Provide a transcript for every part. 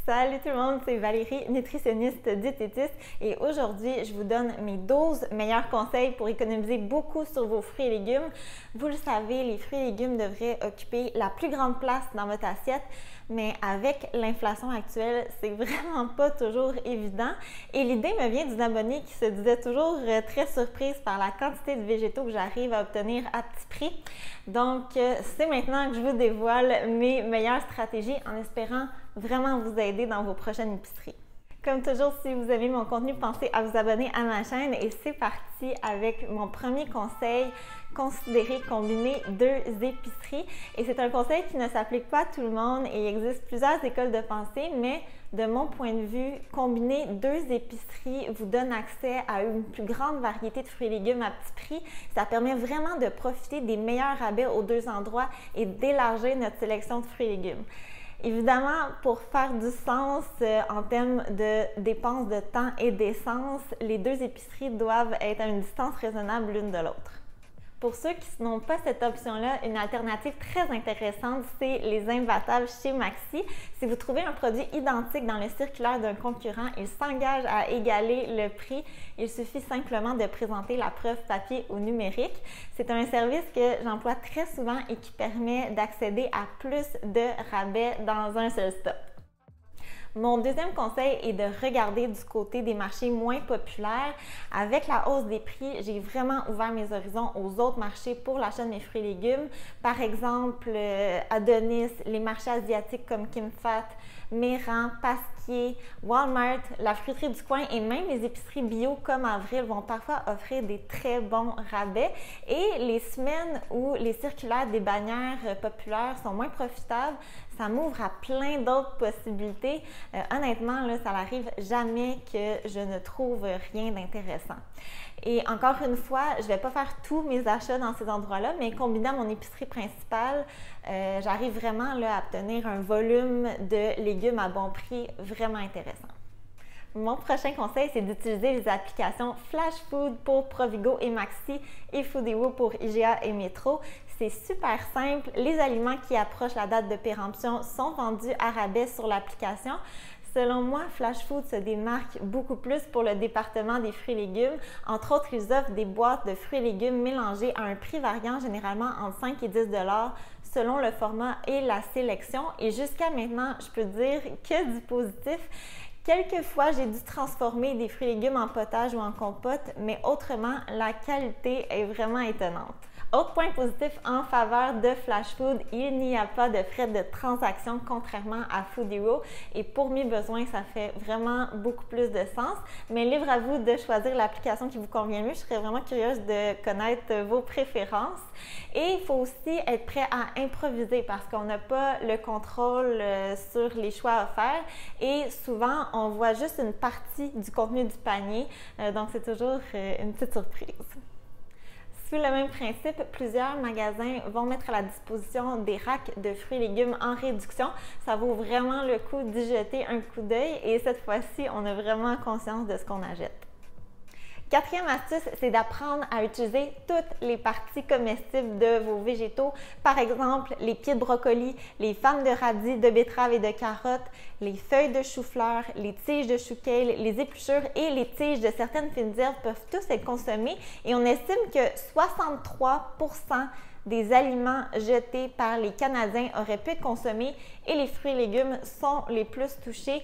Salut tout le monde, c'est Valérie, nutritionniste diététiste et aujourd'hui, je vous donne mes 12 meilleurs conseils pour économiser beaucoup sur vos fruits et légumes. Vous le savez, les fruits et légumes devraient occuper la plus grande place dans votre assiette, mais avec l'inflation actuelle, c'est vraiment pas toujours évident. Et l'idée me vient d'une abonnée qui se disait toujours très surprise par la quantité de végétaux que j'arrive à obtenir à petit prix. Donc, c'est maintenant que je vous dévoile mes meilleures stratégies en espérant vraiment vous aider dans vos prochaines épiceries. Comme toujours, si vous aimez mon contenu, pensez à vous abonner à ma chaîne et c'est parti avec mon premier conseil, considérer combiner deux épiceries. Et c'est un conseil qui ne s'applique pas à tout le monde et il existe plusieurs écoles de pensée, mais de mon point de vue, combiner deux épiceries vous donne accès à une plus grande variété de fruits et légumes à petit prix. Ça permet vraiment de profiter des meilleurs rabais aux deux endroits et d'élargir notre sélection de fruits et légumes. Évidemment, pour faire du sens en termes de dépenses de temps et d'essence, les deux épiceries doivent être à une distance raisonnable l'une de l'autre. Pour ceux qui n'ont pas cette option-là, une alternative très intéressante, c'est les imbattables chez Maxi. Si vous trouvez un produit identique dans le circulaire d'un concurrent, il s'engage à égaler le prix. Il suffit simplement de présenter la preuve papier ou numérique. C'est un service que j'emploie très souvent et qui permet d'accéder à plus de rabais dans un seul stop. Mon deuxième conseil est de regarder du côté des marchés moins populaires. Avec la hausse des prix, j'ai vraiment ouvert mes horizons aux autres marchés pour l'achat de mes fruits et légumes. Par exemple, Adonis, les marchés asiatiques comme Kimfat, Méran, Pasquier, Walmart, la fruiterie du coin et même les épiceries bio comme Avril vont parfois offrir des très bons rabais. Et les semaines où les circulaires des bannières populaires sont moins profitables, ça m'ouvre à plein d'autres possibilités. Honnêtement, là, ça n'arrive jamais que je ne trouve rien d'intéressant. Et encore une fois, je ne vais pas faire tous mes achats dans ces endroits-là, mais combinant mon épicerie principale, j'arrive vraiment là, à obtenir un volume de légumes à bon prix vraiment intéressant. Mon prochain conseil, c'est d'utiliser les applications Flash Food pour Provigo et Maxi et Foodeo pour IGA et Metro. C'est super simple. Les aliments qui approchent la date de péremption sont vendus à rabais sur l'application. Selon moi, Flash Food se démarque beaucoup plus pour le département des fruits et légumes. Entre autres, ils offrent des boîtes de fruits et légumes mélangés à un prix variant généralement entre 5 et 10 $ selon le format et la sélection. Et jusqu'à maintenant, je peux dire que du positif. Quelquefois, j'ai dû transformer des fruits et légumes en potage ou en compote, mais autrement, la qualité est vraiment étonnante. Autre point positif en faveur de Flash Food, il n'y a pas de frais de transaction contrairement à Foodeo et pour mes besoins, ça fait vraiment beaucoup plus de sens. Mais libre à vous de choisir l'application qui vous convient mieux. Je serais vraiment curieuse de connaître vos préférences. Et il faut aussi être prêt à improviser parce qu'on n'a pas le contrôle sur les choix à faire et souvent, on voit juste une partie du contenu du panier. Donc, c'est toujours une petite surprise. Sous le même principe, plusieurs magasins vont mettre à la disposition des racks de fruits et légumes en réduction. Ça vaut vraiment le coup d'y jeter un coup d'œil et cette fois-ci, on a vraiment conscience de ce qu'on achète. Quatrième astuce, c'est d'apprendre à utiliser toutes les parties comestibles de vos végétaux. Par exemple, les pieds de brocoli, les fans de radis, de betterave et de carottes, les feuilles de chou-fleur, les tiges de chou kale, les épluchures et les tiges de certaines fines herbes peuvent tous être consommés et on estime que 63% des aliments jetés par les Canadiens auraient pu être consommés et les fruits et légumes sont les plus touchés.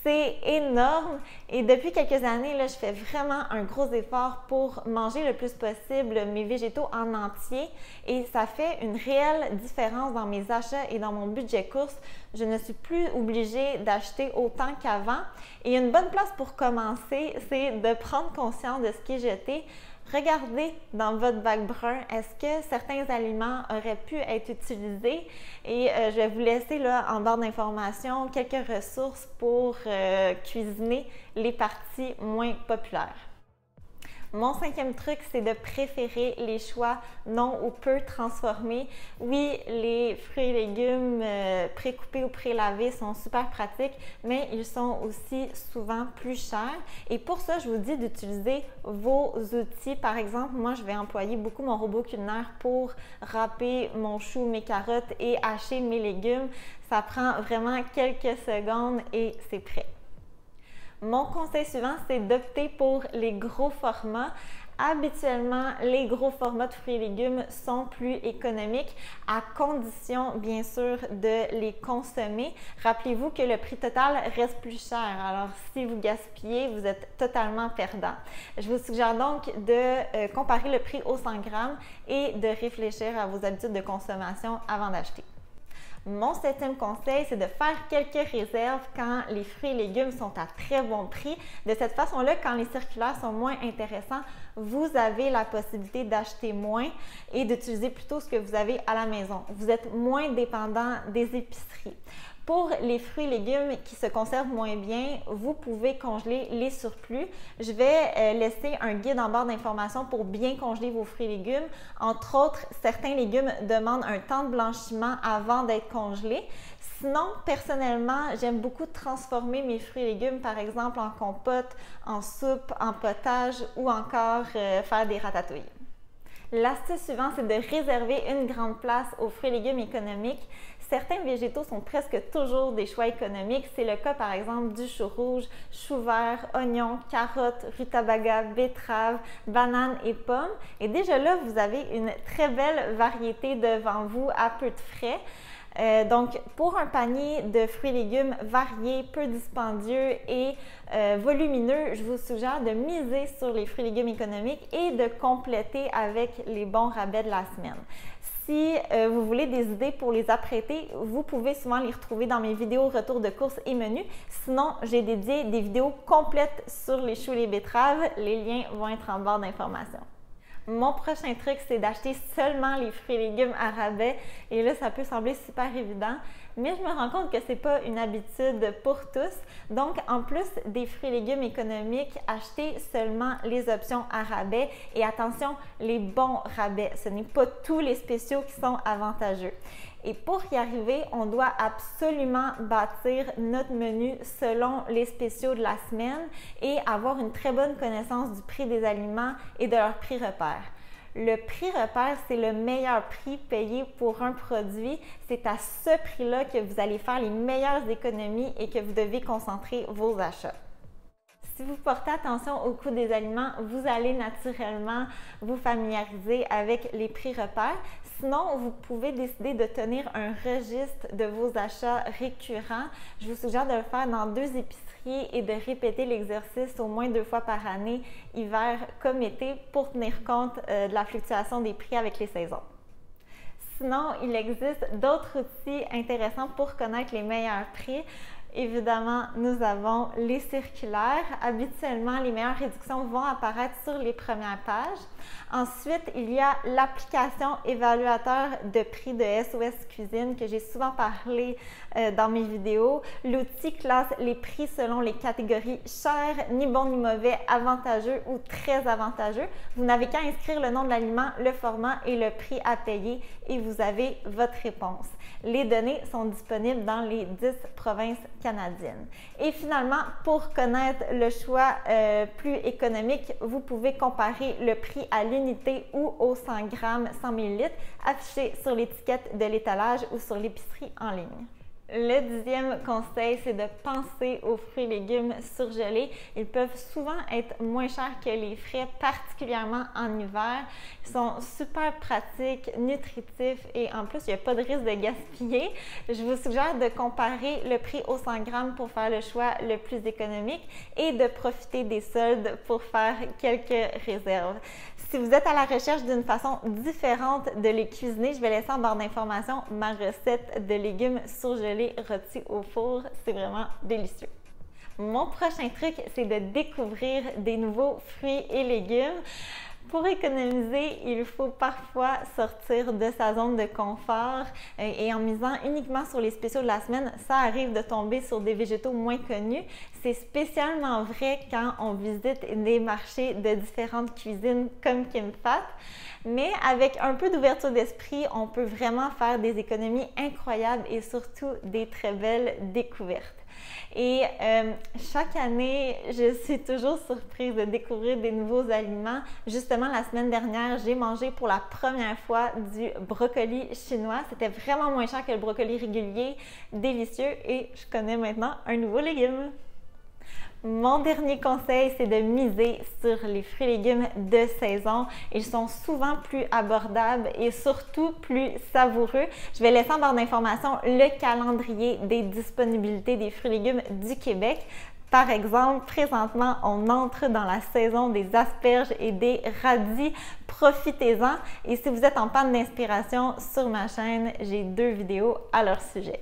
C'est énorme et depuis quelques années, là, je fais vraiment un gros effort pour manger le plus possible mes végétaux en entier et ça fait une réelle différence dans mes achats et dans mon budget course. Je ne suis plus obligée d'acheter autant qu'avant et une bonne place pour commencer, c'est de prendre conscience de ce qui est jeté. Regardez dans votre bac brun, est-ce que certains aliments auraient pu être utilisés? Et je vais vous laisser là en barre d'informations quelques ressources pour cuisiner les parties moins populaires. Mon cinquième truc, c'est de préférer les choix non ou peu transformés. Oui, les fruits et légumes pré-coupés ou pré-lavés sont super pratiques, mais ils sont aussi souvent plus chers. Et pour ça, je vous dis d'utiliser vos outils. Par exemple, moi, je vais employer beaucoup mon robot culinaire pour râper mon chou, mes carottes et hacher mes légumes. Ça prend vraiment quelques secondes et c'est prêt. Mon conseil suivant, c'est d'opter pour les gros formats. Habituellement, les gros formats de fruits et légumes sont plus économiques à condition, bien sûr, de les consommer. Rappelez-vous que le prix total reste plus cher. Alors, si vous gaspillez, vous êtes totalement perdant. Je vous suggère donc de comparer le prix au 100 grammes et de réfléchir à vos habitudes de consommation avant d'acheter. Mon septième conseil, c'est de faire quelques réserves quand les fruits et légumes sont à très bon prix. De cette façon-là, quand les circulaires sont moins intéressants, vous avez la possibilité d'acheter moins et d'utiliser plutôt ce que vous avez à la maison. Vous êtes moins dépendant des épiceries. Pour les fruits et légumes qui se conservent moins bien, vous pouvez congeler les surplus. Je vais laisser un guide en barre d'informations pour bien congeler vos fruits et légumes. Entre autres, certains légumes demandent un temps de blanchiment avant d'être congelés. Sinon, personnellement, j'aime beaucoup transformer mes fruits et légumes, par exemple en compote, en soupe, en potage ou encore faire des ratatouilles. L'astuce suivante, c'est de réserver une grande place aux fruits et légumes économiques. Certains végétaux sont presque toujours des choix économiques. C'est le cas par exemple du chou rouge, chou vert, oignons, carottes, rutabaga, betteraves, bananes et pommes. Et déjà là, vous avez une très belle variété devant vous à peu de frais. Donc, pour un panier de fruits et légumes variés, peu dispendieux et volumineux, je vous suggère de miser sur les fruits et légumes économiques et de compléter avec les bons rabais de la semaine. Si vous voulez des idées pour les apprêter, vous pouvez souvent les retrouver dans mes vidéos retour de course et menus. Sinon, j'ai dédié des vidéos complètes sur les choux et les betteraves. Les liens vont être en barre d'informations. Mon prochain truc, c'est d'acheter seulement les fruits et légumes à rabais. Et là, ça peut sembler super évident, mais je me rends compte que ce n'est pas une habitude pour tous. Donc, en plus des fruits et légumes économiques, achetez seulement les options à rabais. Et attention, les bons rabais. Ce n'est pas tous les spéciaux qui sont avantageux. Et pour y arriver, on doit absolument bâtir notre menu selon les spéciaux de la semaine et avoir une très bonne connaissance du prix des aliments et de leur prix repère. Le prix repère, c'est le meilleur prix payé pour un produit. C'est à ce prix-là que vous allez faire les meilleures économies et que vous devez concentrer vos achats. Si vous portez attention au coût des aliments, vous allez naturellement vous familiariser avec les prix repères. Sinon, vous pouvez décider de tenir un registre de vos achats récurrents. Je vous suggère de le faire dans 2 épiceries et de répéter l'exercice au moins 2 fois par année, hiver comme été, pour tenir compte de la fluctuation des prix avec les saisons. Sinon, il existe d'autres outils intéressants pour connaître les meilleurs prix. Évidemment, nous avons les circulaires. Habituellement, les meilleures réductions vont apparaître sur les premières pages. Ensuite, il y a l'application évaluateur de prix de SOS Cuisine que j'ai souvent parlé dans mes vidéos. L'outil classe les prix selon les catégories cher, ni bon ni mauvais, avantageux ou très avantageux. Vous n'avez qu'à inscrire le nom de l'aliment, le format et le prix à payer et vous avez votre réponse. Les données sont disponibles dans les 10 provinces canadiennes. Et finalement, pour connaître le choix plus économique, vous pouvez comparer le prix à l'unité ou au 100 grammes 100 ml affiché sur l'étiquette de l'étalage ou sur l'épicerie en ligne. Le 10e conseil, c'est de penser aux fruits et légumes surgelés. Ils peuvent souvent être moins chers que les frais, particulièrement en hiver. Ils sont super pratiques, nutritifs et en plus, il n'y a pas de risque de gaspiller. Je vous suggère de comparer le prix au 100 grammes pour faire le choix le plus économique et de profiter des soldes pour faire quelques réserves. Si vous êtes à la recherche d'une façon différente de les cuisiner, je vais laisser en barre d'informations ma recette de légumes surgelés rôtis au four. C'est vraiment délicieux. Mon prochain truc, c'est de découvrir des nouveaux fruits et légumes. Pour économiser, il faut parfois sortir de sa zone de confort et en misant uniquement sur les spéciaux de la semaine, ça arrive de tomber sur des végétaux moins connus. C'est spécialement vrai quand on visite des marchés de différentes cuisines comme Kim Fat. Mais avec un peu d'ouverture d'esprit, on peut vraiment faire des économies incroyables et surtout des très belles découvertes. Et chaque année, je suis toujours surprise de découvrir des nouveaux aliments. Justement, la semaine dernière, j'ai mangé pour la première fois du brocoli chinois. C'était vraiment moins cher que le brocoli régulier, délicieux et je connais maintenant un nouveau légume. Mon dernier conseil, c'est de miser sur les fruits et légumes de saison. Ils sont souvent plus abordables et surtout plus savoureux. Je vais laisser en barre d'informations le calendrier des disponibilités des fruits et légumes du Québec. Par exemple, présentement, on entre dans la saison des asperges et des radis. Profitez-en! Et si vous êtes en panne d'inspiration sur ma chaîne, j'ai 2 vidéos à leur sujet.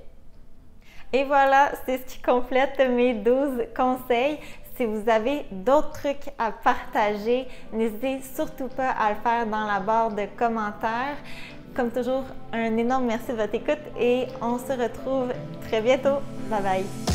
Et voilà, c'est ce qui complète mes 12 conseils. Si vous avez d'autres trucs à partager, n'hésitez surtout pas à le faire dans la barre de commentaires. Comme toujours, un énorme merci de votre écoute et on se retrouve très bientôt. Bye bye!